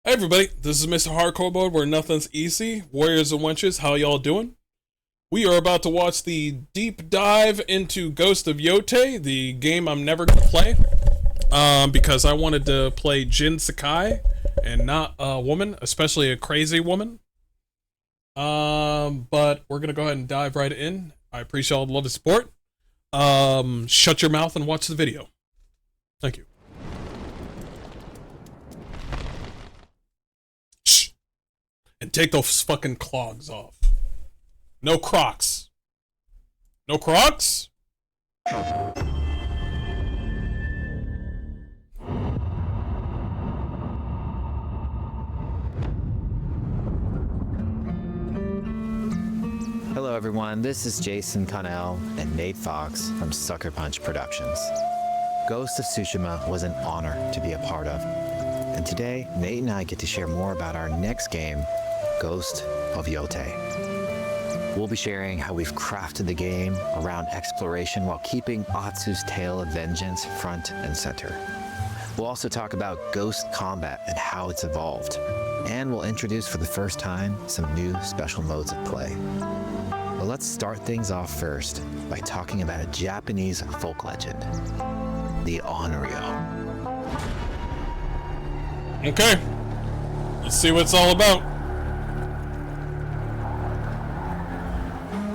Hey everybody, this is Mr. Hardcore Mode where nothing's easy. Warriors and wenches, how y'all doing? We are about to watch the deep dive into Ghost of Yotei, the game I'm never gonna play. Because I wanted to play Jin Sakai and not a woman, especially a crazy woman. But we're gonna go ahead and dive right in. I appreciate all the love and support. Shut your mouth and watch the video. Thank you. And take those fucking clogs off. No Crocs. No Crocs? Hello everyone, this is Jason Connell and Nate Fox from Sucker Punch Productions. Ghost of Tsushima was an honor to be a part of. And today, Nate and I get to share more about our next game, Ghost of Yotei. We'll be sharing how we've crafted the game around exploration while keeping Atsu's tale of vengeance front and center. We'll also talk about ghost combat and how it's evolved. And we'll introduce for the first time some new special modes of play. But let's start things off first by talking about a Japanese folk legend, the Onryo. Okay. Let's see what it's all about.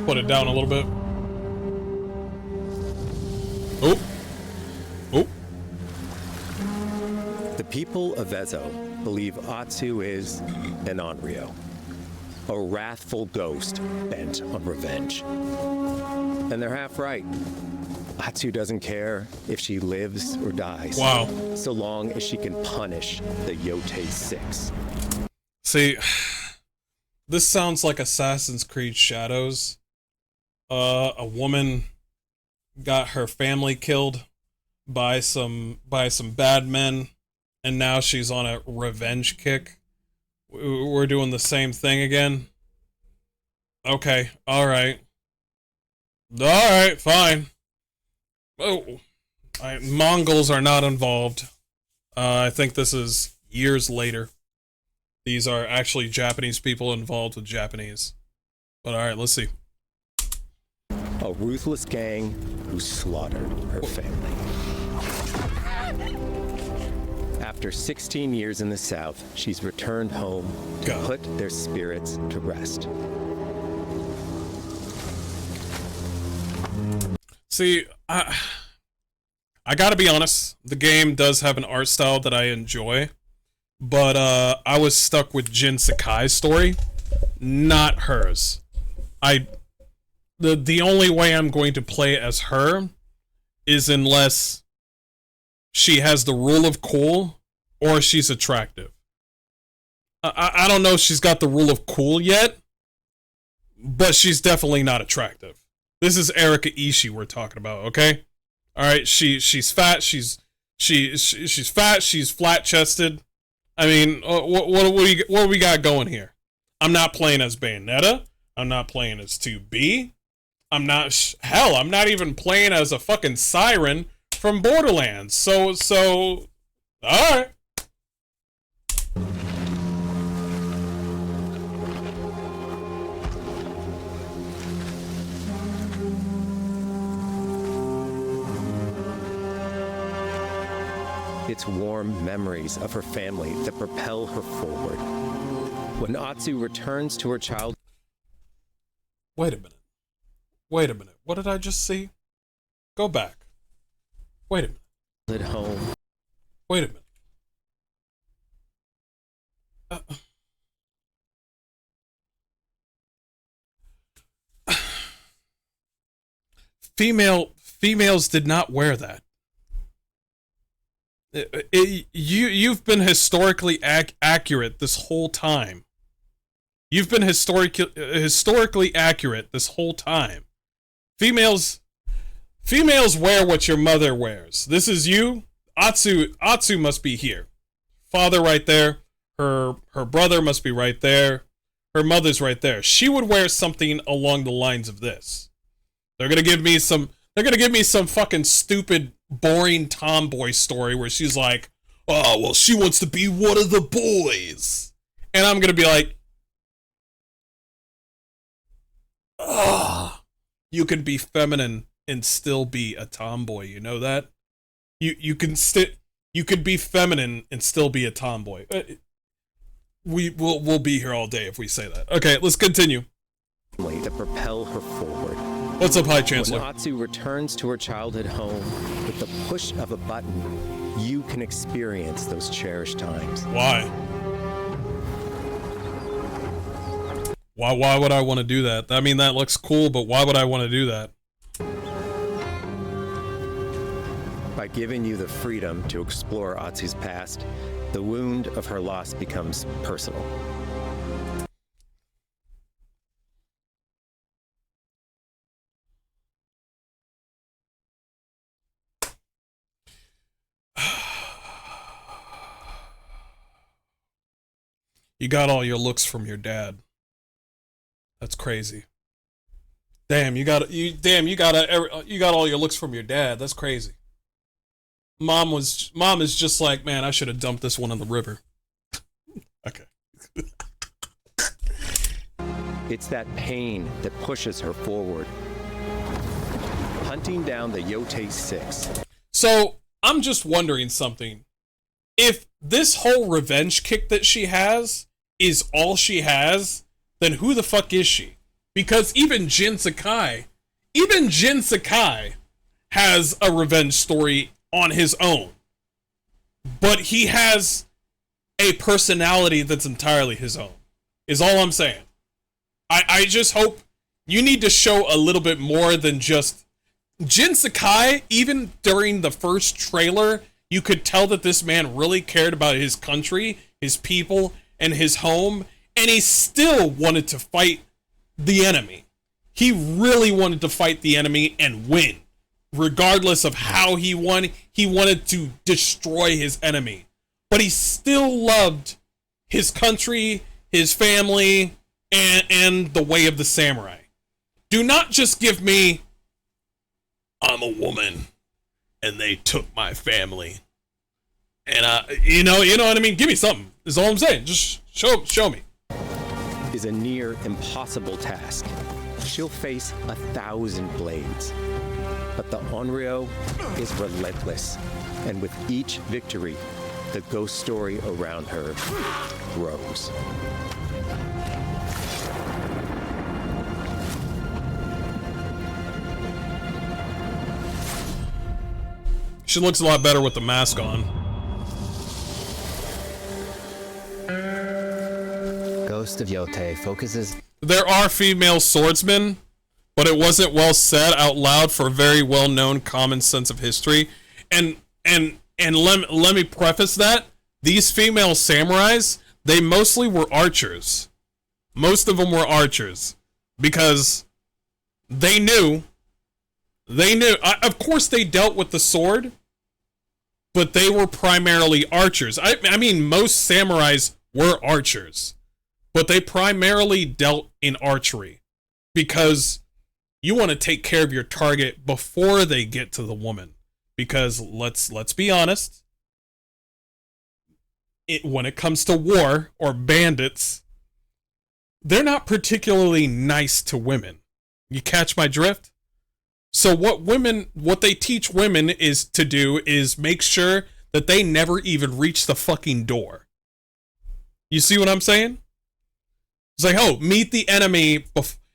Put it down a little bit. Oh. Oh. The people of Ezo believe Atsu is an Onryo, a wrathful ghost bent on revenge. And they're half right. Atsu doesn't care if she lives or dies. Wow. So long as she can punish the Yotei Six. See, this sounds like Assassin's Creed Shadows. A woman got her family killed by some bad men, and now she's on a revenge kick. We're doing the same thing again. Okay, alright, fine. Oh, Mongols are not involved. I think this is years later. These are actually Japanese people involved with Japanese. But alright, let's see. A ruthless gang who slaughtered her family. After 16 years in the South, she's returned home to put their spirits to rest. See, I gotta be honest, the game does have an art style that I enjoy, but I was stuck with Jin Sakai's story, not hers. The only way I'm going to play as her is unless she has the rule of cool or she's attractive. I don't know if she's got the rule of cool yet, but she's definitely not attractive. This is Erika Ishii we're talking about, okay? All right, she's fat, she's fat, she's flat-chested. I mean, what do we got going here? I'm not playing as Bayonetta. I'm not playing as 2B. I'm not even playing as a fucking siren from Borderlands. So, alright. It's warm memories of her family that propel her forward. When Atsu returns to her child... Wait a minute. What did I just see? Go back. Wait a minute. At home. Wait a minute. Females did not wear that. You've been historically accurate this whole time. You've been historically accurate this whole time. Females wear what your mother wears. This is you. Atsu must be here. Father right there. Her brother must be right there. Her mother's right there. She would wear something along the lines of this. They're gonna give me some fucking stupid, boring tomboy story where she's like, oh, well, she wants to be one of the boys. And I'm going to be like, oh, you can be feminine and still be a tomboy. You know that? You could be feminine and still be a tomboy. We'll be here all day if we say that. Okay, let's continue. To propel her forward. What's up, High Chancellor? When Atsu returns to her childhood home, with the push of a button, you can experience those cherished times. Why? Why would I want to do that? I mean, that looks cool, but why would I want to do that? By giving you the freedom to explore Atsu's past, the wound of her loss becomes personal. You got all your looks from your dad. That's crazy. Damn, you got all your looks from your dad. That's crazy. Mom is just like, man, I should have dumped this one in the river. Okay. It's that pain that pushes her forward. Hunting down the Yotei 6. So, I'm just wondering something. If this whole revenge kick that she has is all she has, then who the fuck is she? Because even Jin Sakai has a revenge story on his own. But he has a personality that's entirely his own, is all I'm saying. I just hope you need to show a little bit more than just Jin Sakai. Even during the first trailer, you could tell that this man really cared about his country, his people, and his home, and he still wanted to fight the enemy. He really wanted to fight the enemy and win. Regardless of how he won, he wanted to destroy his enemy. But he still loved his country, his family, and the way of the samurai. Do not just give me, I'm a woman, and they took my family. And, you know what I mean? Give me something, is all I'm saying. Just show me. Is a near impossible task. She'll face 1,000 blades. But the Onryo is relentless. And with each victory, the ghost story around her grows. She looks a lot better with the mask on. Ghost of Yotei focuses. There are female swordsmen, but it wasn't well said out loud for a very well-known common sense of history. And let me preface that. These female samurais, they mostly were archers. Most of them were archers. Because they knew. Of course they dealt with the sword, but they were primarily archers. I mean, most samurais were archers, but they primarily dealt in archery because you want to take care of your target before they get to the woman. Because let's be honest, when it comes to war or bandits, they're not particularly nice to women. You catch my drift? So what they teach women is to do is make sure that they never even reach the fucking door. You see what I'm saying? It's like, oh, meet the enemy.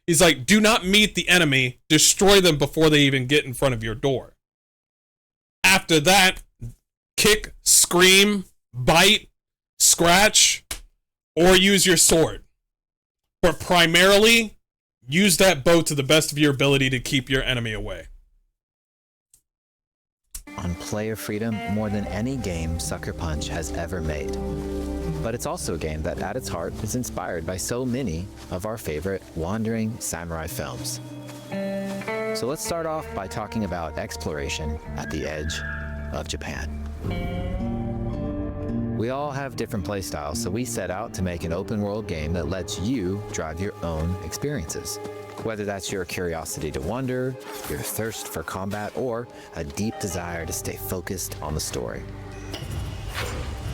He's like, do not meet the enemy. Destroy them before they even get in front of your door. After that, kick, scream, bite, scratch, or use your sword. But primarily, use that bow to the best of your ability to keep your enemy away. On player freedom more than any game Sucker Punch has ever made. But it's also a game that at its heart is inspired by so many of our favorite wandering samurai films. So let's start off by talking about exploration at the edge of Japan. We all have different playstyles, so we set out to make an open world game that lets you drive your own experiences. Whether that's your curiosity to wonder, your thirst for combat, or a deep desire to stay focused on the story.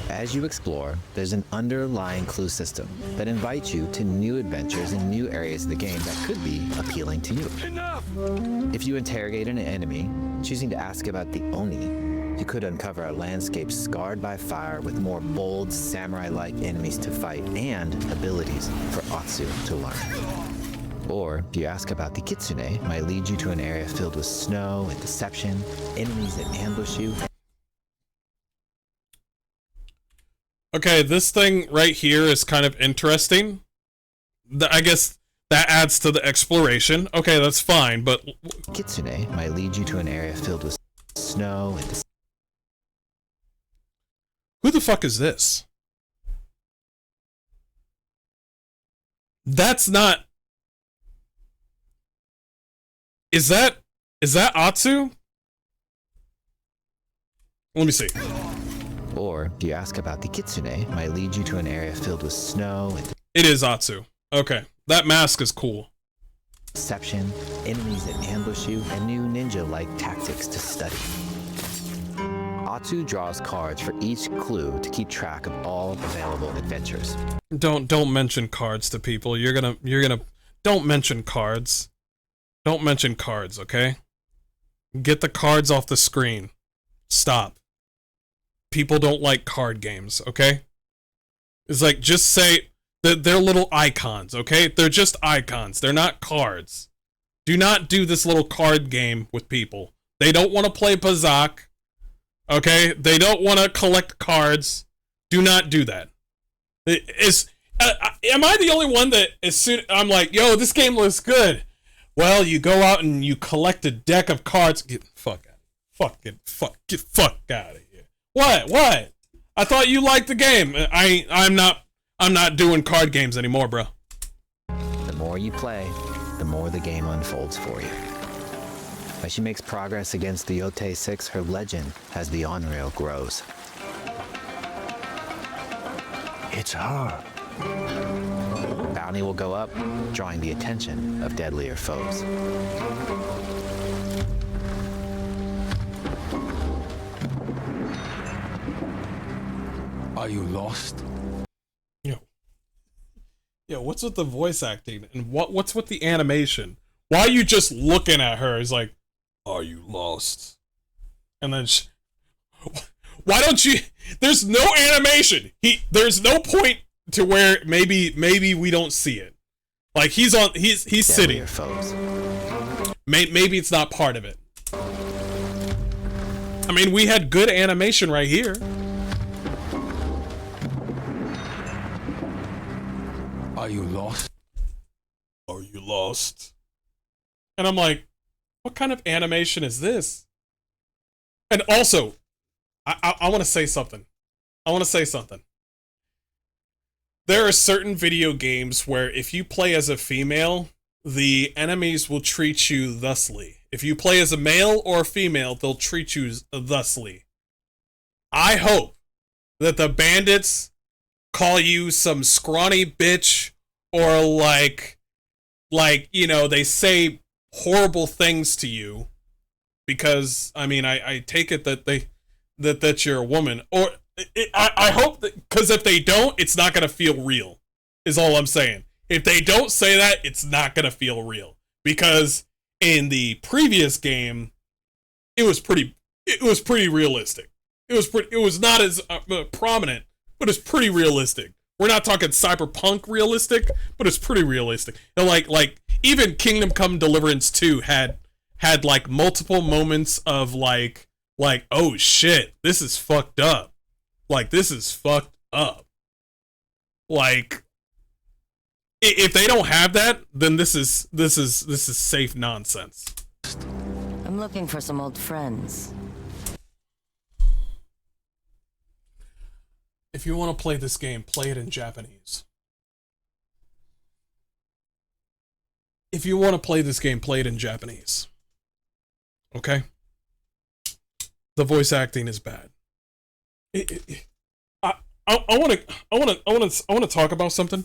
As you explore, there's an underlying clue system that invites you to new adventures in new areas of the game that could be appealing to you. Enough! If you interrogate an enemy, choosing to ask about the Oni, you could uncover a landscape scarred by fire with more bold, samurai-like enemies to fight and abilities for Atsu to learn. Or, if you ask about the Kitsune, might lead you to an area filled with snow and deception, enemies that ambush you. Okay, this thing right here is kind of interesting. I guess that adds to the exploration. Okay, that's fine, but... Kitsune might lead you to an area filled with snow and deception. Who the fuck is this? That's not... Is that Atsu? Let me see. Or, if you ask about the Kitsune, might lead you to an area filled with snow and It is Atsu. Okay. That mask is cool. deception, enemies that ambush you, and new ninja-like tactics to study. Atsu draws cards for each clue to keep track of all available adventures. Don't mention cards to people. You're gonna don't mention cards. Don't mention cards, okay? Get the cards off the screen. Stop. People don't like card games, okay? It's like, just say that they're little icons, okay? They're just icons. They're not cards. Do not do this little card game with people. They don't want to play Bazak, okay? They don't want to collect cards. Do not do that. Am I the only one that as soon I'm like, yo, this game looks good? Well, you go out and you collect a deck of cards. Get the fuck out. Get the fuck out of here. What? I thought you liked the game. I'm not doing card games anymore, bro. The more you play, the more the game unfolds for you. As she makes progress against the Yotei 6, her legend as the on-rail grows. It's her. Bounty will go up, drawing the attention of deadlier foes. Are you lost? Yo, what's with the voice acting and what's with the animation? Why are you just looking at her? It's like, are you lost? And then why don't you? There's no animation. There's no point to where maybe we don't see it. Like he's sitting. Foes. Maybe it's not part of it. I mean, we had good animation right here. Are you lost? Are you lost? And I'm like, what kind of animation is this? And also, I want to say something. There are certain video games where if you play as a female, the enemies will treat you thusly. If you play as a male or a female, they'll treat you thusly. I hope that the bandits call you some scrawny bitch or like, you know, they say horrible things to you because, I mean, I take it that that you're a woman, or I hope that, because if they don't, it's not going to feel real, is all I'm saying. If they don't say that, it's not going to feel real, because in the previous game, it was pretty realistic. It was not as prominent, but it's pretty realistic. We're not talking cyberpunk realistic, but it's pretty realistic. And like even Kingdom Come Deliverance 2 had like multiple moments of like, oh shit, this is fucked up. Like, this is fucked up. Like, if they don't have that, then this is safe nonsense. I'm looking for some old friends. If you want to play this game, play it in Japanese. If you want to play this game, play it in Japanese. Okay? The voice acting is bad. I want to talk about something.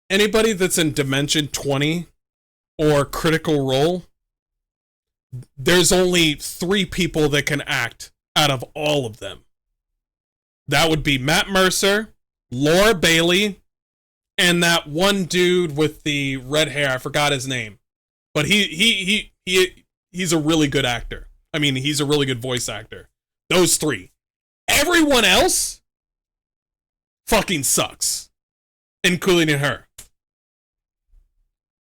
Anybody that's in Dimension 20 or Critical Role, there's only 3 people that can act out of all of them. that would be Matt Mercer, Laura Bailey, and that one dude with the red hair. I forgot his name, but he's a really good actor. I mean, he's a really good voice actor. Those three. Everyone else fucking sucks, including her.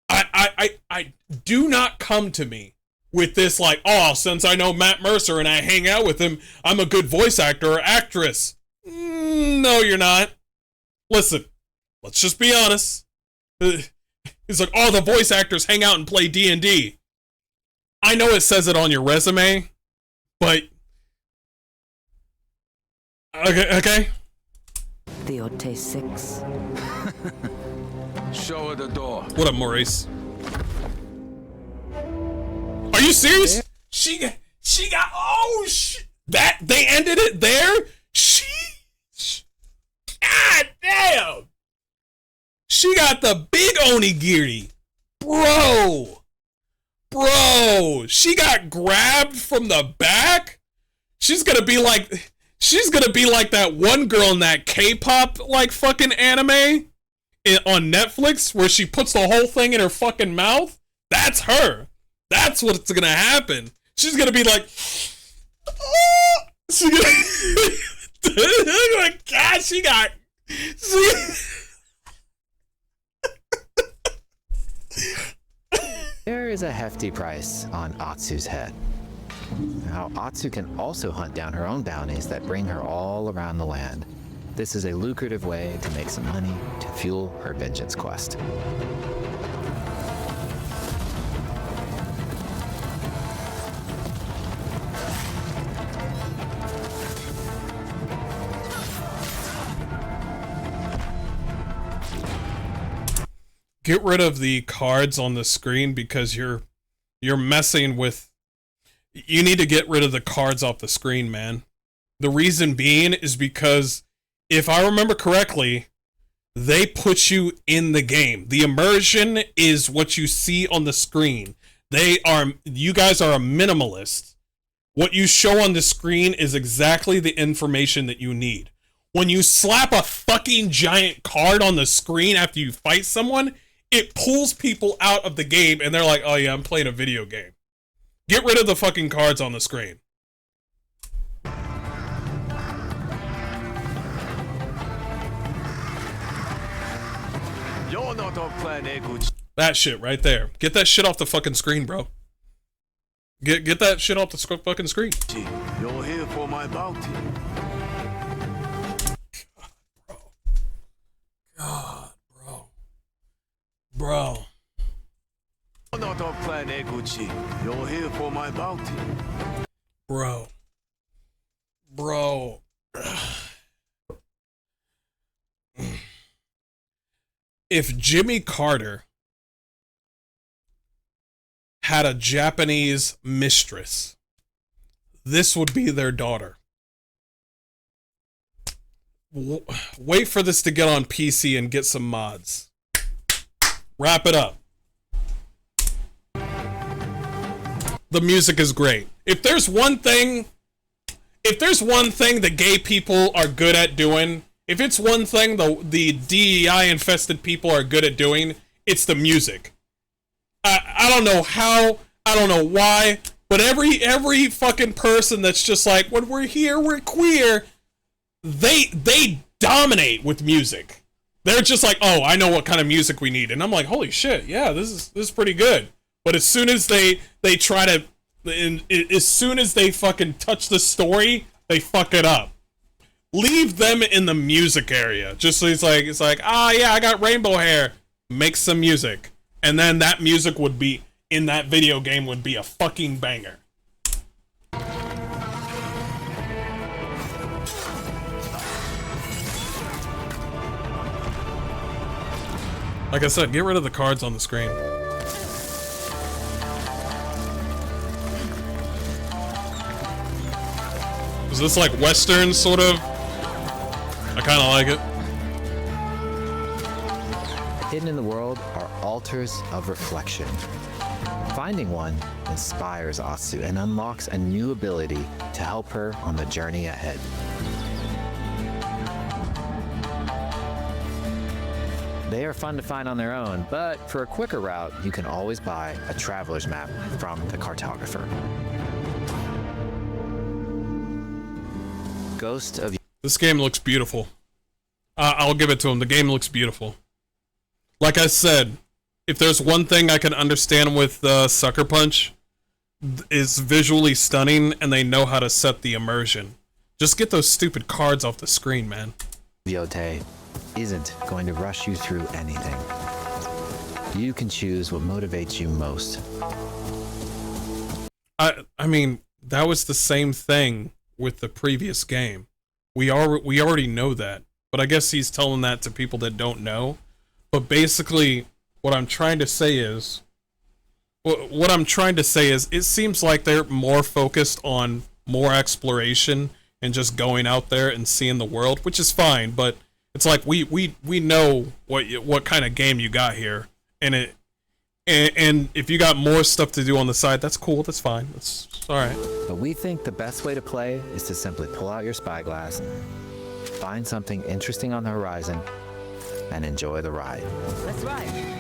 I do not come to me with this like, oh, since I know Matt Mercer and I hang out with him, I'm a good voice actor or actress. No, you're not. Listen, let's just be honest. It's like, oh, the voice actors hang out and play D&D. I know it says it on your resume, but okay. The Yotei 6. Show her the door. What up, Maurice? Are you serious? She got that they ended it there? God damn. She got the big onigiri. Bro, she got grabbed from the back. She's gonna be like that one girl in that K-pop like fucking anime on Netflix where she puts the whole thing in her fucking mouth. That's her. That's what's gonna happen. She's gonna be like, oh, she's gonna, oh my God, There is a hefty price on Atsu's head. Now, Atsu can also hunt down her own bounties that bring her all around the land. This is a lucrative way to make some money to fuel her vengeance quest. Get rid of the cards on the screen because you're messing with. You need to get rid of the cards off the screen, man. The reason being is because if I remember correctly, they put you in the game. The immersion is what you see on the screen. You guys are a minimalist. What you show on the screen is exactly the information that you need. When you slap a fucking giant card on the screen after you fight someone, it pulls people out of the game and they're like, oh yeah, I'm playing a video game. Get rid of the fucking cards on the screen. That shit right there. Get that shit off the fucking screen, bro. Get that shit off the fucking screen. You're here for my bounty. God, bro. Not of Clan Eguchi. You're here for my bounty. Bro. If Jimmy Carter had a Japanese mistress, this would be their daughter. Wait for this to get on PC and get some mods. Wrap it up. The music is great. If there's one thing the gay people are good at doing, if it's one thing the DEI infested people are good at doing, it's the music. I don't know how, I don't know why, but every fucking person that's just like, when we're here, we're queer, they dominate with music. They're just like, oh, I know what kind of music we need. And I'm like, holy shit, yeah, this is pretty good. But as soon as they try to, as soon as they fucking touch the story, they fuck it up. Leave them in the music area. Just so it's like, ah, yeah, I got rainbow hair. Make some music. And then that music would be, in that video game, would be a fucking banger. Like I said, get rid of the cards on the screen. Is this like Western, sort of? I kind of like it. Hidden in the world are altars of reflection. Finding one inspires Atsu and unlocks a new ability to help her on the journey ahead. They are fun to find on their own, but for a quicker route, you can always buy a traveler's map from the cartographer. Ghost of... This game looks beautiful. I'll give it to him. The game looks beautiful. Like I said, if there's one thing I can understand with Sucker Punch, is visually stunning, and they know how to set the immersion. Just get those stupid cards off the screen, man. Yotei isn't going to rush you through anything. You can choose what motivates you most. I mean, that was the same thing with the previous game. We already know that, but I guess he's telling that to people that don't know. But basically, what I'm trying to say is, it seems like they're more focused on more exploration and just going out there and seeing the world, which is fine. But it's like we know what kind of game you got here, and if you got more stuff to do on the side, that's cool. That's fine. That's all right. But we think the best way to play is to simply pull out your spyglass, find something interesting on the horizon, and enjoy the ride. Let's ride.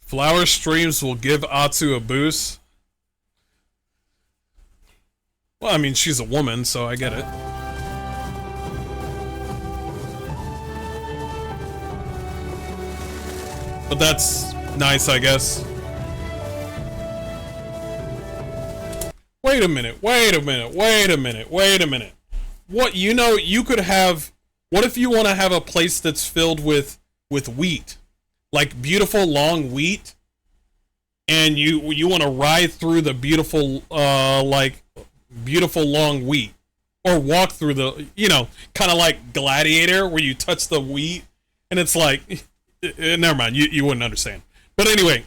Flower streams will give Atsu a boost. Well, I mean, she's a woman, so I get it. But that's nice, I guess. Wait a minute. What, you could have... What if you want to have a place that's filled with wheat? Like beautiful long wheat, and you want to ride through the beautiful beautiful long wheat, or walk through the, kind of like Gladiator where you touch the wheat and it's like, never mind, you wouldn't understand. But anyway,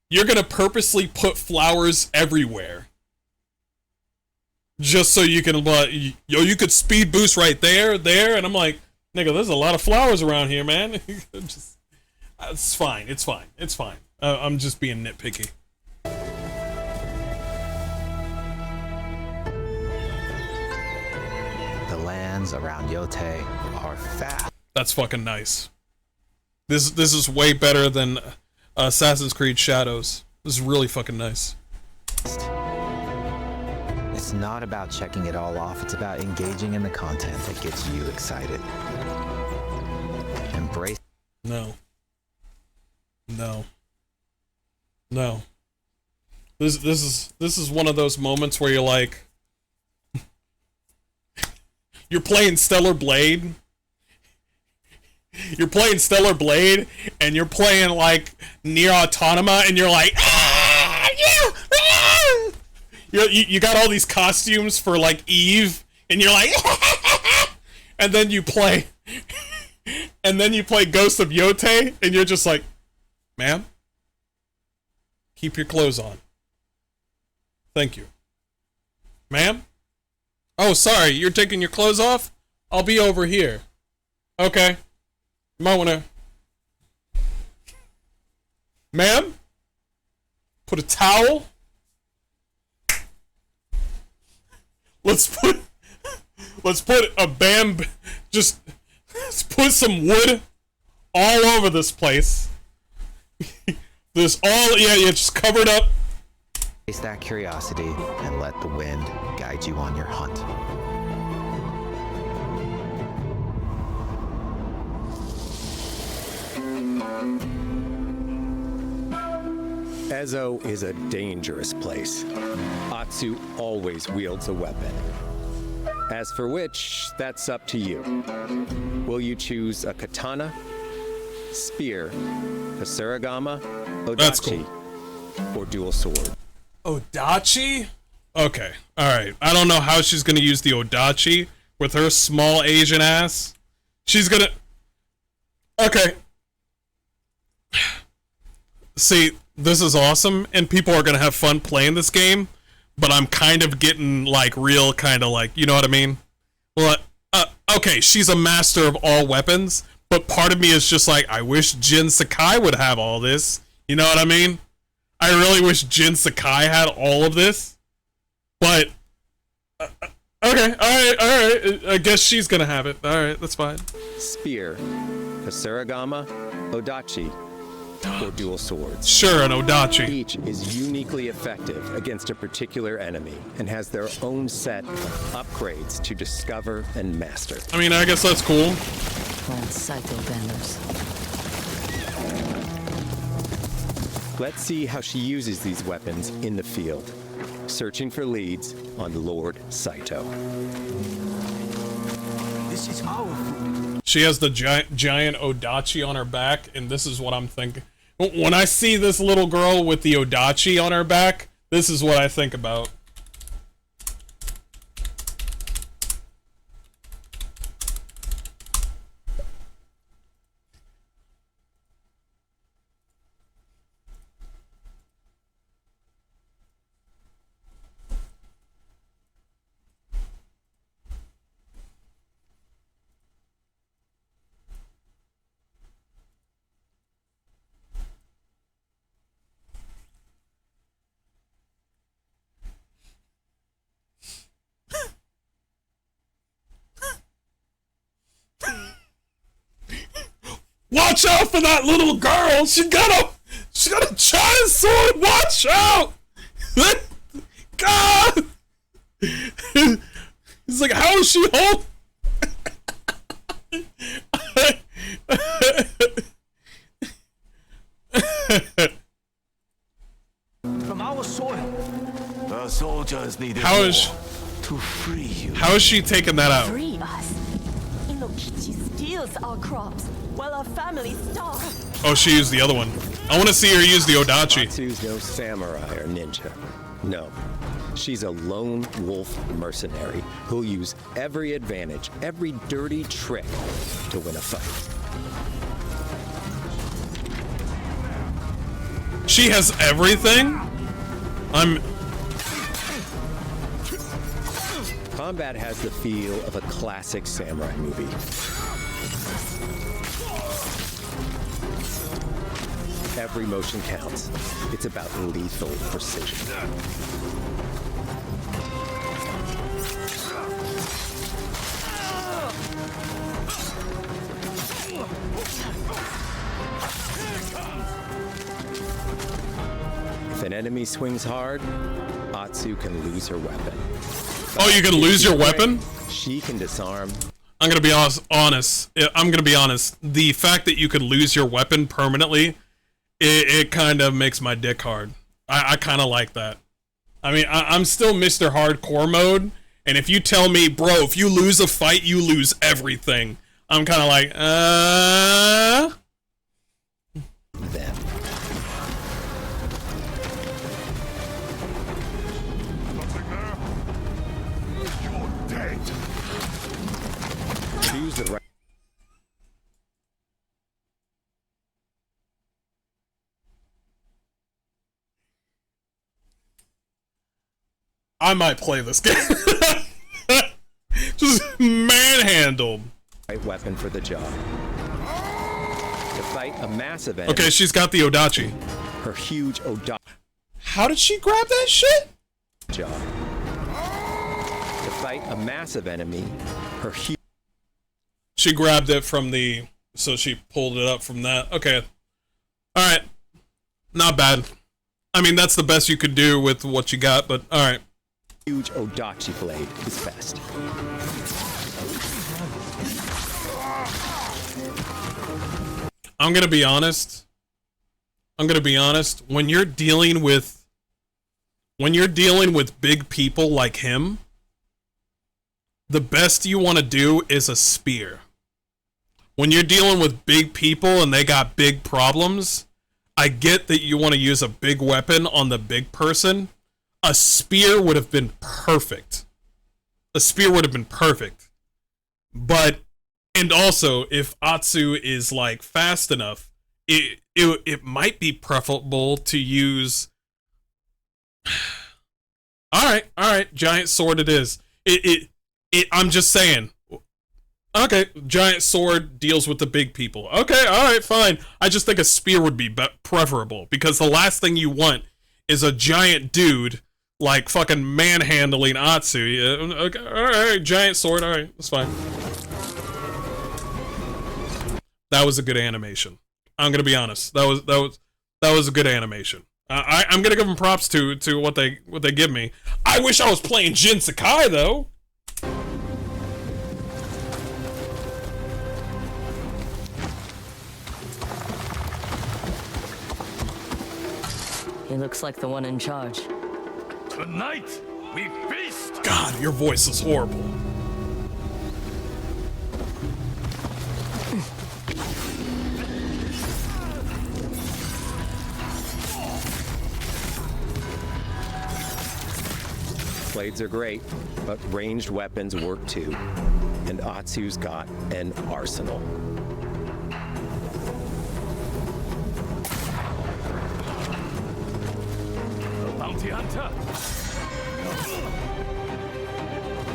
you're gonna purposely put flowers everywhere just so you can you could speed boost right there, and I'm like, nigga, there's a lot of flowers around here, man. It's fine. I'm just being nitpicky. The lands around Yotei are fast. That's fucking nice. This is way better than Assassin's Creed Shadows. This is really fucking nice. It's not about checking it all off. It's about engaging in the content that gets you excited. Embrace. No. This is one of those moments where you're like, you're playing Stellar Blade. You're playing Stellar Blade, and you're playing like Nier Automata, and you're like, you got all these costumes for like Eve, and you're like, and then you play Ghost of Yotei, and you're just like, ma'am, keep your clothes on. Thank you. Ma'am? Oh, sorry, you're taking your clothes off? I'll be over here. Okay. You might wanna... Ma'am? Put a towel? Let's put a let's put some wood all over this place. Just cover it up. Face that curiosity and let the wind guide you on your hunt. Ezo is a dangerous place. Atsu always wields a weapon. As for which, that's up to you. Will you choose a katana, spear, a surigama, That's odachi, cool. or dual sword? Odachi? Okay, alright. I don't know how she's gonna use the Odachi with her small Asian ass. She's gonna... Okay. See, this is awesome, and people are gonna have fun playing this game, but I'm kind of getting, like, real kind of like, you know what I mean? Well, okay, she's a master of all weapons, but part of me is just like, I wish Jin Sakai would have all this. You know what I mean? I really wish Jin Sakai had all of this, but okay, all right. I guess she's gonna have it. All right, that's fine. Spear, Kasuragama, Odachi, or dual swords. Sure, an Odachi. Each is uniquely effective against a particular enemy and has their own set of upgrades to discover and master. I mean, I guess that's cool. RANT Saito benders. Let's see how she uses these weapons in the field. Searching for leads on Lord Saito. This is our food. She has the giant Odachi on her back, and this is what I'm thinking. When I see this little girl with the Odachi on her back, this is what I think about. Watch out for that little girl! She got a giant sword! Watch out! God! He's like, how is she hold? From our soil. The soldiers needed How is more to free you. how is she taking that out? Free us. Inokichi steals our crops while our families starve. Oh, she used the other one. I want to see her use the Odachi. Atsu's no samurai or ninja. No. She's a lone wolf mercenary who'll use every advantage, every dirty trick to win a fight. She has everything? Combat has the feel of a classic samurai movie. Every motion counts. It's about lethal precision. If an enemy swings hard, Atsu can lose her weapon. Oh, you can lose your weapon? She can disarm. I'm gonna be honest. I'm gonna be honest. The fact that you can lose your weapon permanently, it kind of makes my dick hard. I kind of like that. I mean, I'm still Mr. Hardcore mode, and if you tell me, bro, if you lose a fight, you lose everything, I'm kind of like, Them. You're dead. Choose the right. I might play this game. Just manhandled. Right weapon for the job. To fight a massive enemy, Okay, she's got the Odachi. her huge Odachi How did she grab that shit? job. To fight a massive enemy, her huge She grabbed it from the... So she pulled it up from that. Okay. Alright. Not bad. I mean, that's the best you could do with what you got, but alright. Odachi blade is best. I'm gonna be honest. When you're dealing with big people like him, the best you want to do is a spear. When you're dealing with big people and they got big problems, I get that you want to use a big weapon on the big person. A spear would have been perfect. But, and also, if Atsu is like fast enough, it might be preferable to use. All right, giant sword it is. I'm just saying. Okay, giant sword deals with the big people. Okay, alright, fine. I just think a spear would be preferable, because the last thing you want is a giant dude, like, fucking manhandling Atsu. Yeah, okay, alright, giant sword, alright, that's fine. That was a good animation. I'm gonna be honest. That was a good animation. I'm gonna give them props to what they give me. I wish I was playing Jin Sakai though. He looks like the one in charge. Tonight, we feast! God, your voice is horrible. Blades are great, but ranged weapons work too. And Atsu's got an arsenal. A bounty hunter?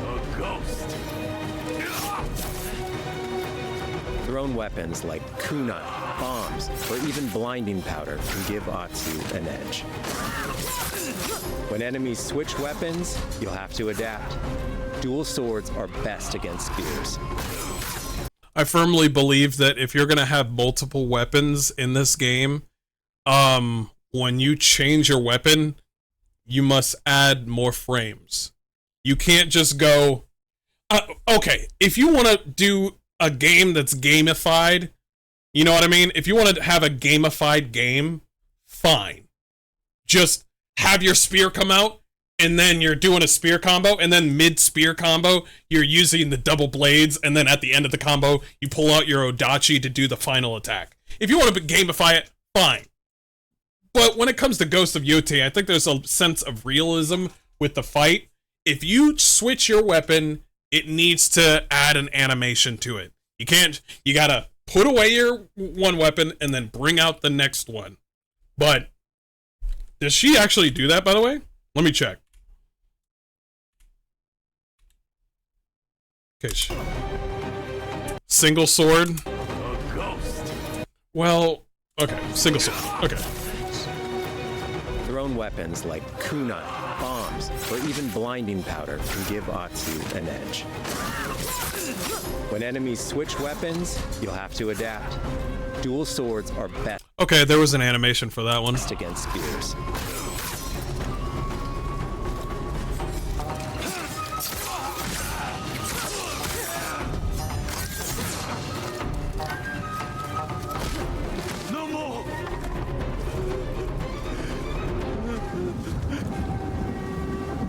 A ghost? Thrown weapons like kunai, bombs, or even blinding powder can give Atsu an edge. When enemies switch weapons, you'll have to adapt. Dual swords are best against spears. I firmly believe that if you're gonna have multiple weapons in this game, when you change your weapon, you must add more frames. You can't just go, okay, if you want to do a game that's gamified, you know what I mean? If you want to have a gamified game, fine. Just have your spear come out, and then you're doing a spear combo, and then mid-spear combo, you're using the double blades, and then at the end of the combo, you pull out your Odachi to do the final attack. If you want to gamify it, fine. But when it comes to Ghost of Yotei, I think there's a sense of realism with the fight. If you switch your weapon, it needs to add an animation to it. You can't, you gotta put away your one weapon and then bring out the next one. But does she actually do that, by the way? Let me check. Okay. Single sword. A ghost? Well, okay. Single sword. Okay. Thrown weapons like kunai, bombs, or even blinding powder can give Atsu an edge. When enemies switch weapons, you'll have to adapt. Dual swords are best Okay, there was an animation for that one. against spears. No more!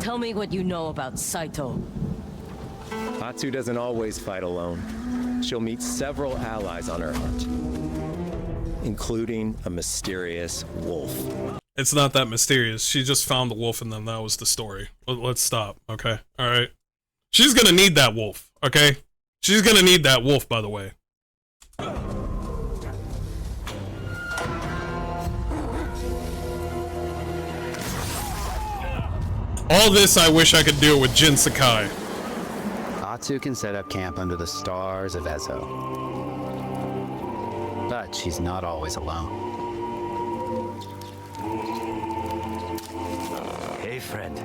Tell me what you know about Saito. Atsu doesn't always fight alone. She'll meet several allies on her hunt, including a mysterious wolf. It's not that mysterious. She just found the wolf and then that was the story. Let's stop, okay? Alright. She's gonna need that wolf, okay? She's gonna need that wolf, by the way. All this I wish I could do with Jin Sakai. Atsu can set up camp under the stars of Ezo. But she's not always alone. Hey friend,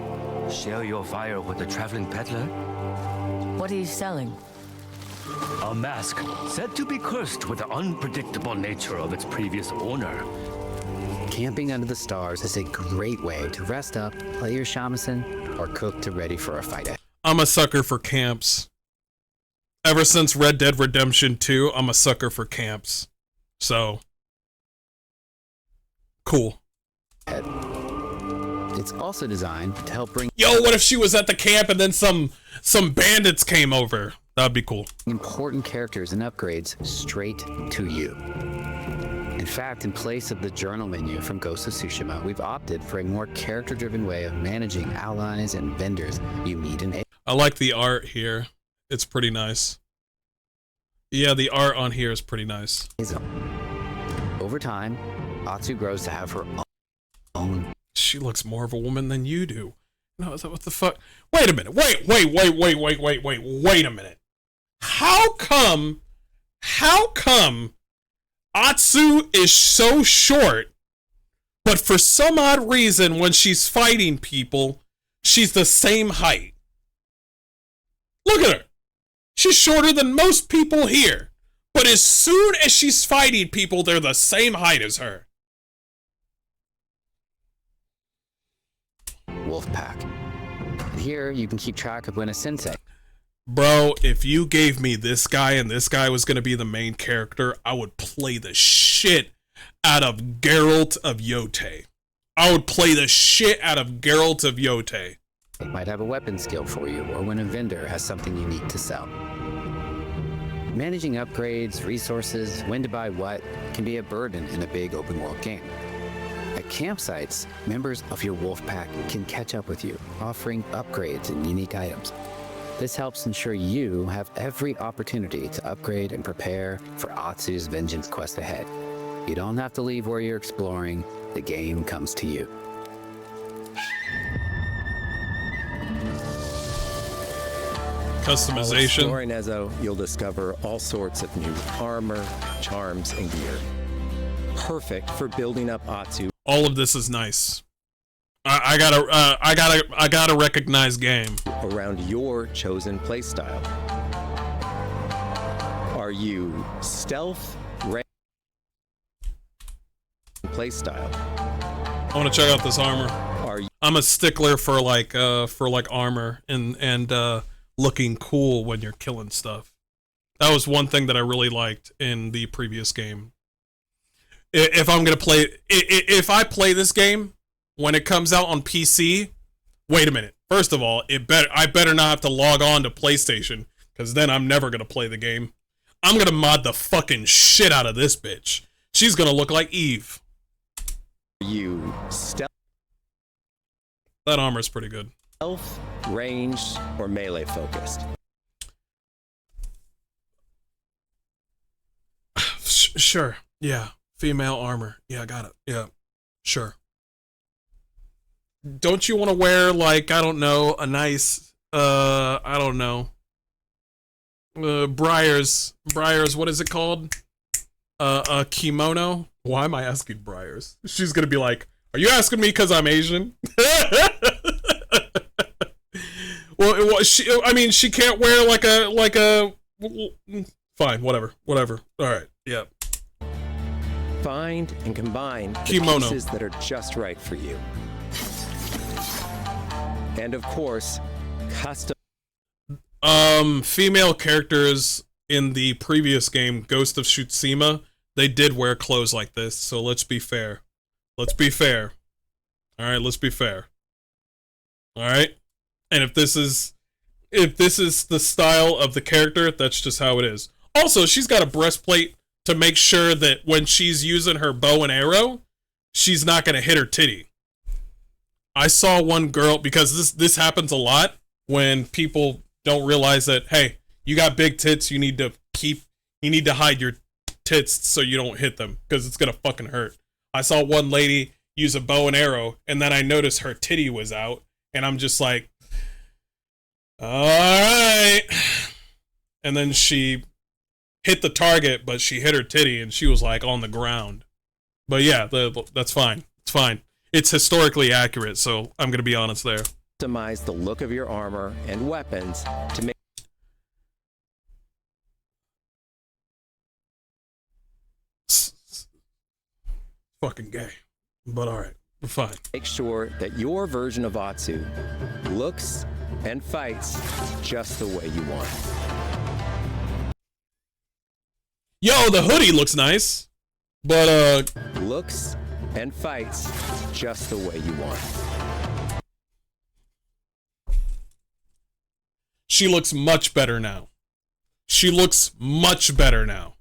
share your fire with the traveling peddler? What are you selling? A mask said to be cursed with the unpredictable nature of its previous owner. Camping under the stars is a great way to rest up, play your shamisen, or cook to ready for a fight. I'm a sucker for camps. Ever since Red Dead Redemption 2, I'm a sucker for camps. So, cool. It's also designed to help bring Yo, what if she was at the camp and then some bandits came over? That'd be cool. important characters and upgrades straight to you. In fact, in place of the journal menu from Ghost of Tsushima, we've opted for a more character-driven way of managing allies and vendors you meet in I like the art here. It's pretty nice. Yeah, the art on here is pretty nice. Ezo. Over time, Atsu grows to have her own. She looks more of a woman than you do. No, what the fuck? Wait a minute. Wait a minute. How come Atsu is so short, but for some odd reason when she's fighting people, she's the same height? Look at her. She's shorter than most people here, but as soon as she's fighting people, they're the same height as her. Wolfpack. Here, you can keep track of when a sensei. Bro, if you gave me this guy and this guy was going to be the main character, I would play the shit out of Geralt of Yotei. I would play the shit out of Geralt of Yotei. It might have a weapon skill for you, or when a vendor has something unique to sell. Managing upgrades, resources, when to buy what, can be a burden in a big open world game. At campsites, members of your wolf pack can catch up with you, offering upgrades and unique items. This helps ensure you have every opportunity to upgrade and prepare for Atsu's vengeance quest ahead. You don't have to leave where you're exploring, the game comes to you. Customization. Exploring Ezo, you'll discover all sorts of new armor, charms, and gear. Perfect for building up Atsu. All of this is nice. I gotta recognize game. Around your chosen playstyle. Are you stealth, range, playstyle? I want to check out this armor. Are you I'm a stickler for like armor and looking cool when you're killing stuff. That was one thing that I really liked in the previous game. If I'm gonna play, if I play this game when it comes out on PC, wait a minute. First of all, I better not have to log on to PlayStation, because then I'm never gonna play the game. I'm gonna mod the fucking shit out of this bitch. She's gonna look like Eve. you stealth, That armor's pretty good. ranged, or melee focused? Sure. Yeah. Female armor. Yeah, I got it. Yeah. Sure. Don't you want to wear, like, I don't know, a nice, I don't know, Briar's, what is it called? A kimono? Why am I asking Briar's? She's gonna be like, are you asking me because I'm Asian? Well, she can't wear like a, fine, whatever. All right, yeah. Find and combine the Kimono. pieces that are just right for you. And of course, custom. Female characters in the previous game, Ghost of Tsushima, they did wear clothes like this, so let's be fair. Let's be fair. Alright, let's be fair. Alright? And if this is the style of the character, that's just how it is. Also, she's got a breastplate to make sure that when she's using her bow and arrow, she's not gonna hit her titty. I saw one girl, because this happens a lot when people don't realize that, hey, you got big tits, you need to hide your tits so you don't hit them, because it's gonna fucking hurt. I saw one lady use a bow and arrow, and then I noticed her titty was out, and I'm just like, alright. And then she hit the target, but she hit her titty, and she was like on the ground. But yeah, that's fine. It's fine. It's historically accurate, so I'm gonna be honest there. Customize the look of your armor and weapons to make Fucking gay. But alright, we're fine. sure that your version of Atsu looks and fights just the way you want. Yo, the hoodie looks nice. But Looks and fights just the way you want. she looks much better now. She looks much better now.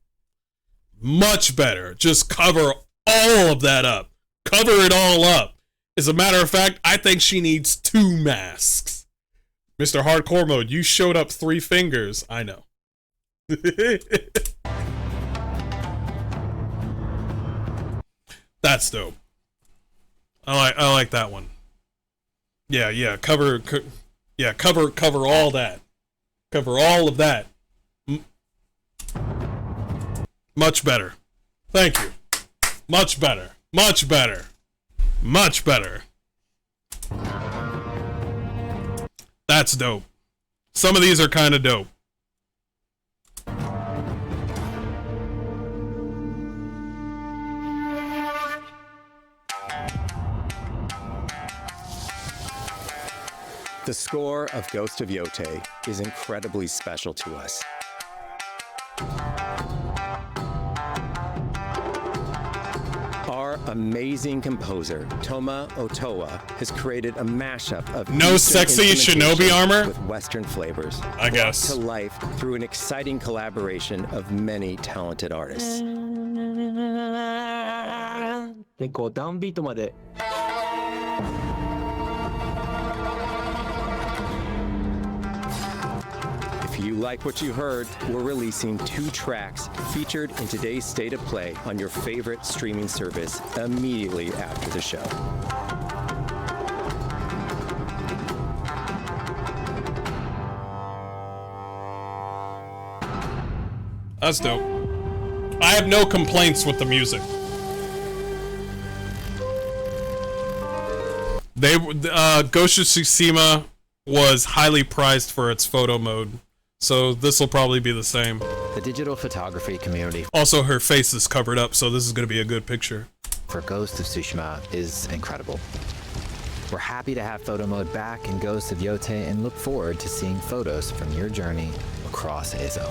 Much better. Just cover all of that up. Cover it all up. As a matter of fact, I think she needs 2 masks. Mr. Hardcore Mode, you showed up 3 fingers. I know. That's dope. I like that one. Yeah, cover all that. Cover all of that. Much better. Thank you. Much better. Much better. Much better. That's dope. Some of these are kind of dope. The score of Ghost of Yotei is incredibly special to us. Our amazing composer, Toma Otoa, has created a mashup of No Eastern sexy Shinobi instrumentation armor? with Western flavors, I guess. brought to life through an exciting collaboration of many talented artists. でこうダウンビートまで If you like what you heard, we're releasing 2 tracks featured in today's State of Play on your favorite streaming service immediately after the show. That's dope. I have no complaints with the music. Ghost of Tsushima was highly prized for its photo mode, so this will probably be the same. The digital photography community Also, her face is covered up, so this is going to be a good picture. for Ghost of Tsushima is incredible. We're happy to have photo mode back in Ghost of Yotei and look forward to seeing photos from your journey across Ezo.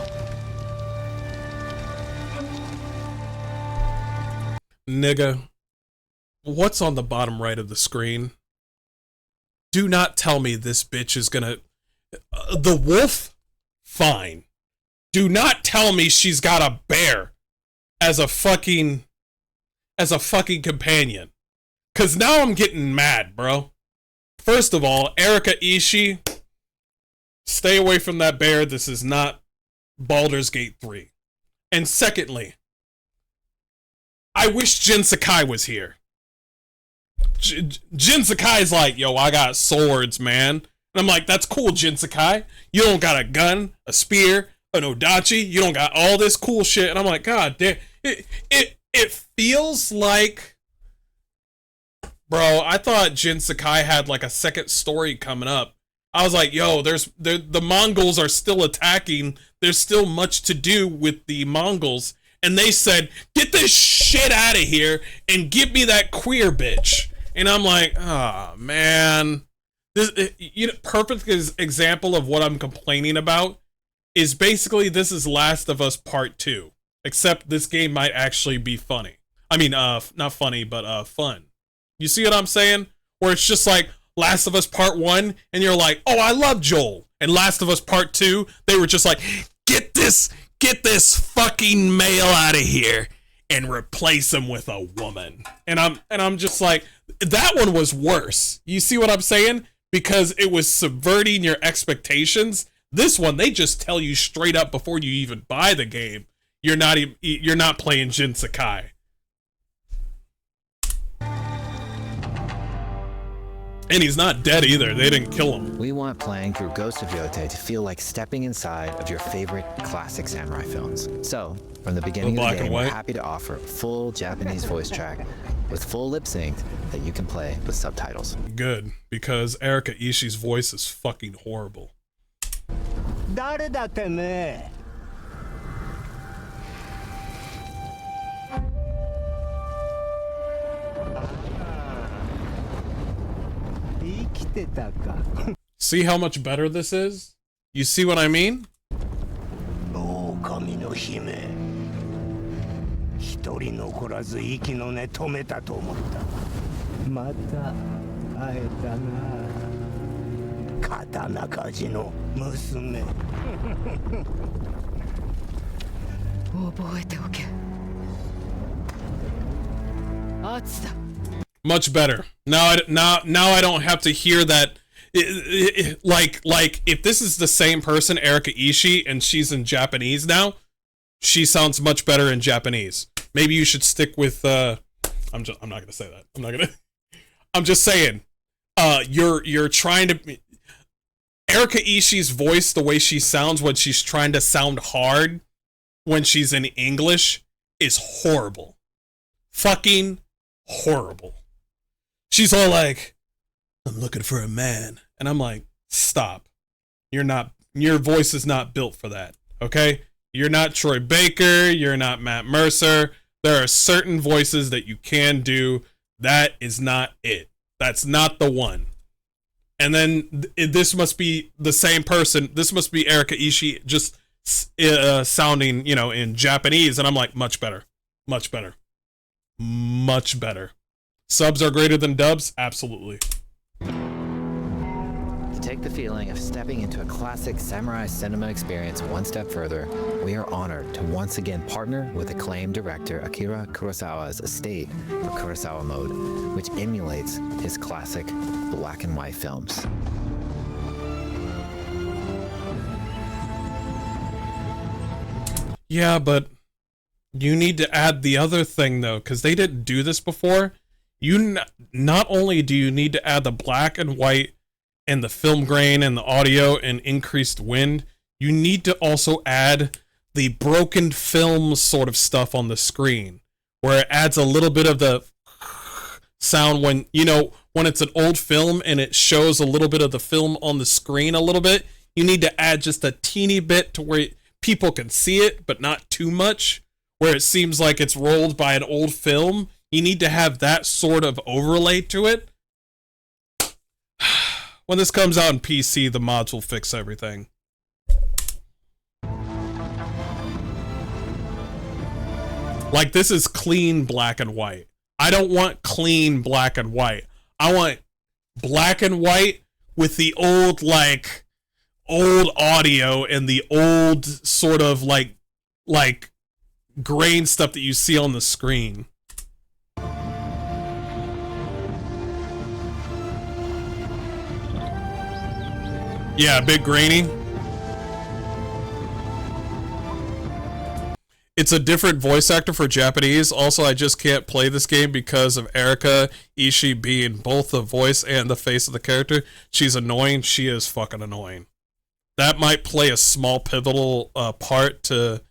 Nigga, what's on the bottom right of the screen? Do not tell me this bitch is gonna... the wolf? Fine. Do not tell me she's got a bear as a fucking companion. Cause now I'm getting mad, bro. First of all, Erika Ishii, stay away from that bear. This is not Baldur's Gate 3. And secondly, I wish Jin Sakai was here. Jin Sakai's like, yo, I got swords, man. And I'm like, that's cool, Jin Sakai. You don't got a gun, a spear, an odachi. You don't got all this cool shit. And I'm like, God damn. It feels like... Bro, I thought Jin Sakai had like a second story coming up. I was like, yo, the Mongols are still attacking. There's still much to do with the Mongols. And they said, get this shit out of here and give me that queer bitch. And I'm like, oh, man. This, perfect example of what I'm complaining about is basically this is Last of Us Part 2. Except this game might actually be funny. I mean, not funny, but fun. You see what I'm saying? Where it's just like Last of Us Part 1, and you're like, oh, I love Joel. And Last of Us Part 2, they were just like, get this fucking male out of here and replace him with a woman. And I'm just like, that one was worse. You see what I'm saying? Because it was subverting your expectations. This one, they just tell you straight up before you even buy the game, you're not playing Jin Sakai. And he's not dead either. They didn't kill him. We want playing through Ghost of Yotei to feel like stepping inside of your favorite classic samurai films. So, from the beginning of the black and game, we're white. happy to offer a full Japanese voice track with full lip sync that you can play with subtitles. Good, because Erika Ishii's voice is fucking horrible. 誰だてめえ 生きてたか See how much better this is? You see what I mean? 狼の姫一人残らず息の根止めたと思ったまた会えたな刀鍛冶の娘覚えておけ。圧だ。 Much better. Now I don't have to hear that. Like if this is the same person, Erika Ishii, and she's in Japanese now, she sounds much better in Japanese. Maybe you should stick with. I'm not gonna say that. I'm just saying. You're trying to. Erika Ishii's voice, the way she sounds when she's trying to sound hard when she's in English, is horrible. Fucking horrible. She's all like, I'm looking for a man. And I'm like, stop. Your voice is not built for that. Okay? You're not Troy Baker. You're not Matt Mercer. There are certain voices that you can do. That is not it. That's not the one. And then this must be the same person. This must be Erika Ishii just sounding, in Japanese. And I'm like, much better. Much better. Much better. Subs are greater than dubs? Absolutely. To take the feeling of stepping into a classic samurai cinema experience one step further, we are honored to once again partner with acclaimed director Akira Kurosawa's estate for Kurosawa Mode, which emulates his classic black and white films. Yeah, but you need to add the other thing, though, because they didn't do this before. Not only do you need to add the black and white and the film grain and the audio and increased wind, you need to also add the broken film sort of stuff on the screen, where it adds a little bit of the sound when it's an old film and it shows a little bit of the film on the screen a little bit. You need to add just a teeny bit to where people can see it, but not too much, where it seems like it's rolled by an old film. You need to have that sort of overlay to it. When this comes out in PC, the mods will fix everything. Like, this is clean black and white. I don't want clean black and white. I want black and white with the old audio and the old sort of like grain stuff that you see on the screen. Yeah, a bit grainy. It's a different voice actor for Japanese. Also, I just can't play this game because of Erika Ishii being both the voice and the face of the character. She's annoying. She is fucking annoying. That might play a small pivotal part to,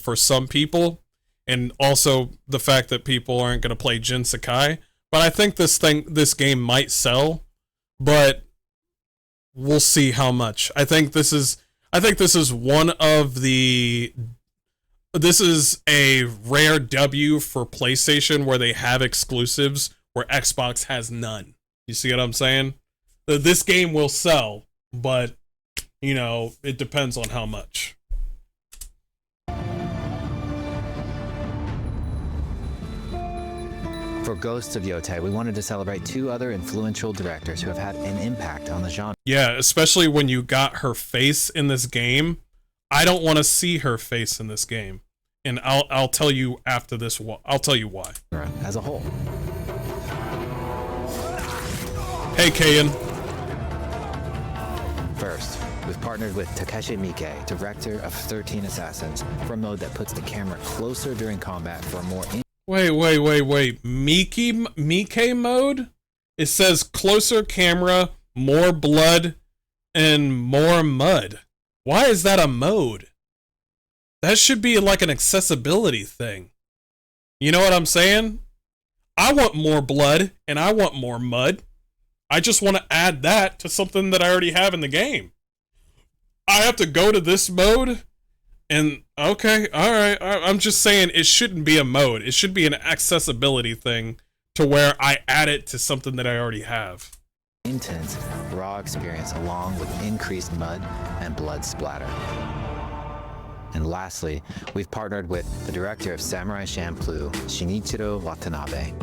for some people. And also the fact that people aren't going to play Jin Sakai. But I think this game might sell. But we'll see how much. I think this is one of the... This is a rare W for PlayStation where they have exclusives where Xbox has none. You see what I'm saying? This game will sell, but, it depends on how much. For Ghosts of Yotei, we wanted to celebrate two other influential directors who have had an impact on the genre. Yeah, especially when you got her face in this game. I don't want to see her face in this game. And I'll tell you after this. I'll tell you why. As a whole. Hey, Kayan. First, we've partnered with Takeshi Miike, director of 13 Assassins, for a mode that puts the camera closer during combat for a more... Wait. Miike mode? It says closer camera, more blood, and more mud. Why is that a mode? That should be like an accessibility thing. You know what I'm saying? I want more blood and I want more mud. I just want to add that to something that I already have in the game. I have to go to this mode and okay, all right. I'm just saying it shouldn't be a mode. It should be an accessibility thing to where I add it to something that I already have. Intense, raw experience along with increased mud and blood splatter. And lastly, we've partnered with the director of Samurai Champloo, Shinichiro Watanabe.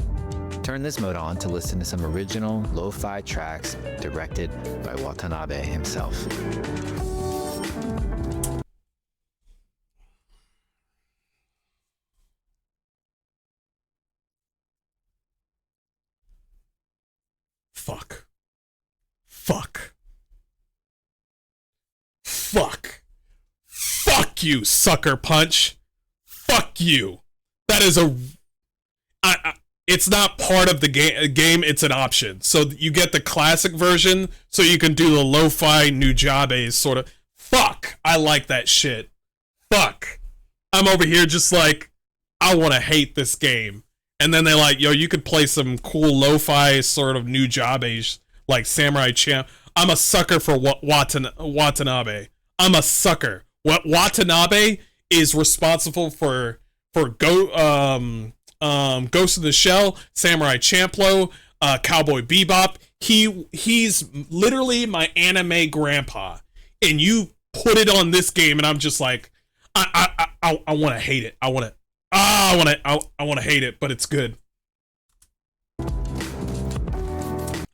Turn this mode on to listen to some original lo-fi tracks directed by Watanabe himself. Fuck. Fuck you, Sucker Punch. Fuck you. That is it's not part of the game, it's an option. So you get the classic version, so you can do the lo-fi Nujabe sort of. Fuck, I like that shit. Fuck. I'm over here just like, I want to hate this game. And then they're like, yo, you could play some cool lo-fi sort of new Jabe, like Samurai Champ. I'm a sucker for Watanabe. I'm a sucker. Watanabe is responsible for Ghost in the Shell, Samurai Champloo, Cowboy Bebop. He's literally my anime grandpa. And you put it on this game, and I'm just like, I want to hate it. I want to hate it, but it's good.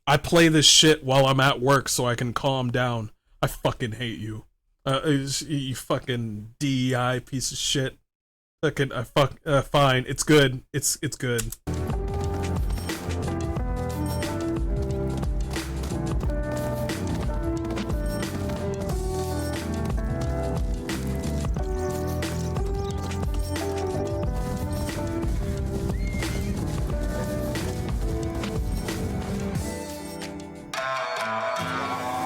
I play this shit while I'm at work so I can calm down. I fucking hate you. You fucking DEI piece of shit. Fucking, fine. It's good. It's good.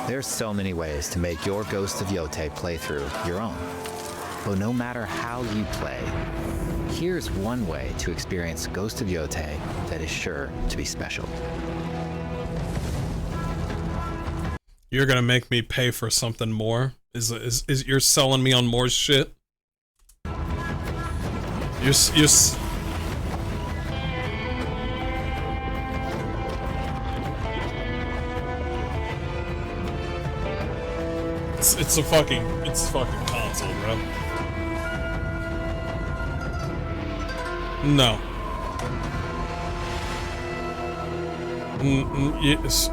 There's so many ways to make your Ghost of Yotei playthrough your own. But no matter how you play, here's one way to experience Ghost of Yotei that is sure to be special. You're gonna make me pay for something more? Is you're selling me on more shit? You're It's a fucking console, bro. No. Yes.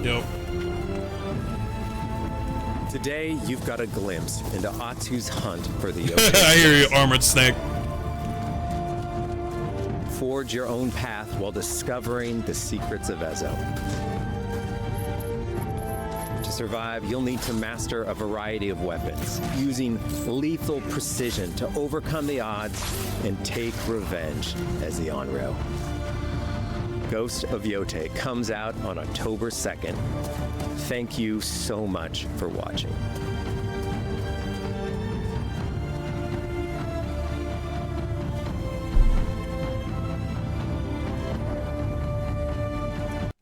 Yep. Today, you've got a glimpse into Atsu's hunt for the Yotei. I hear you, Armored Snake. Forge your own path while discovering the secrets of Ezo. To survive, you'll need to master a variety of weapons, using lethal precision to overcome the odds and take revenge as the Onryo. Ghost of Yotei comes out on October 2nd. Thank you so much for watching.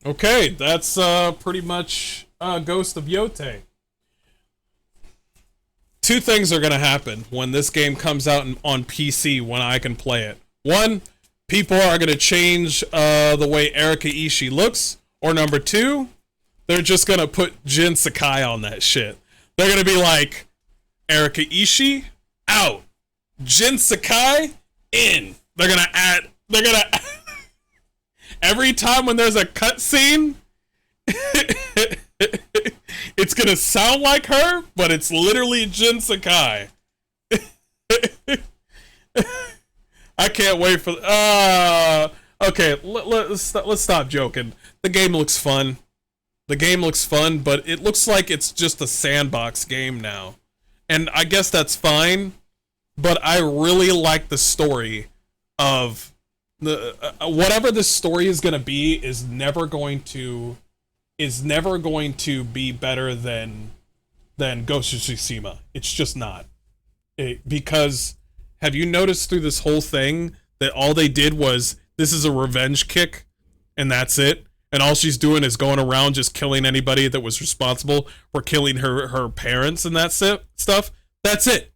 Okay, that's pretty much Ghost of Yotei. Two things are gonna happen when this game comes out on PC when I can play it. One, people are gonna change the way Erika Ishii looks, or number two, they're just gonna put Jin Sakai on that shit. They're gonna be like, Erika Ishii out, Jin Sakai in. They're gonna every time when there's a cutscene, it's gonna sound like her, but it's literally Jin Sakai. I can't wait for. Okay, let's stop joking. The game looks fun. The game looks fun, but it looks like it's just a sandbox game now, and I guess that's fine. But I really like the story of the whatever the story is gonna be is never going to be better than Ghost of Tsushima. It's just not. Because have you noticed through this whole thing that all they did was this is a revenge kick and that's it, and all she's doing is going around just killing anybody that was responsible for killing her parents and that stuff. That's it.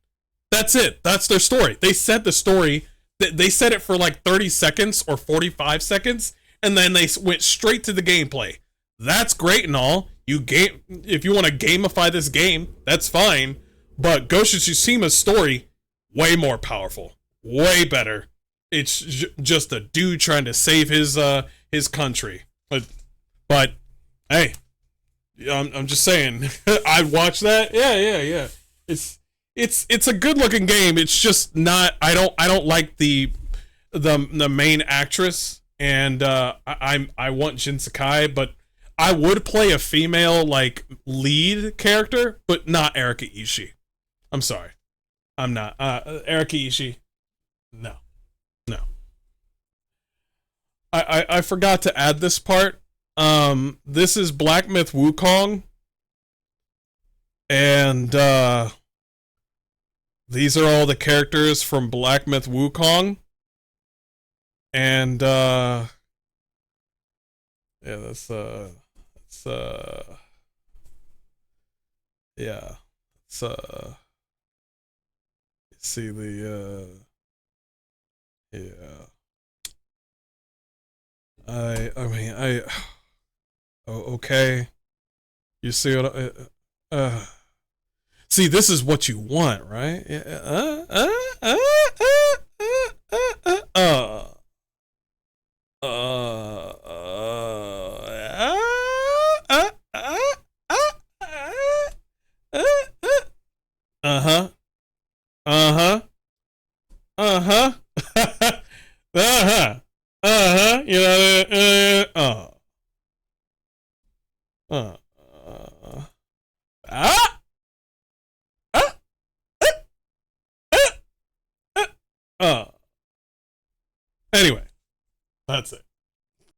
That's their story. They said the story. They said it for like 30 seconds or 45 seconds, and then they went straight to the gameplay. That's great and all. If you want to gamify this game, that's fine. But Ghost of Tsushima's story, way more powerful, way better. It's just a dude trying to save his country. But hey, I'm just saying, I'd watch that. Yeah. It's a good looking game. It's just not. I don't like the main actress, and I want Jin Sakai, but I would play a female like lead character, but not Erika Ishii. I'm sorry, I'm not Erika Ishii. No. I forgot to add this part. This is Black Myth Wukong, and these are all the characters from Black Myth Wukong. And yeah, that's yeah, it's see the yeah. I mean oh, okay. You see what see, this is what you want, right? Uh-huh. Uh-huh. Uh-huh. Uh-huh. Uh-huh. You know, anyway, that's it.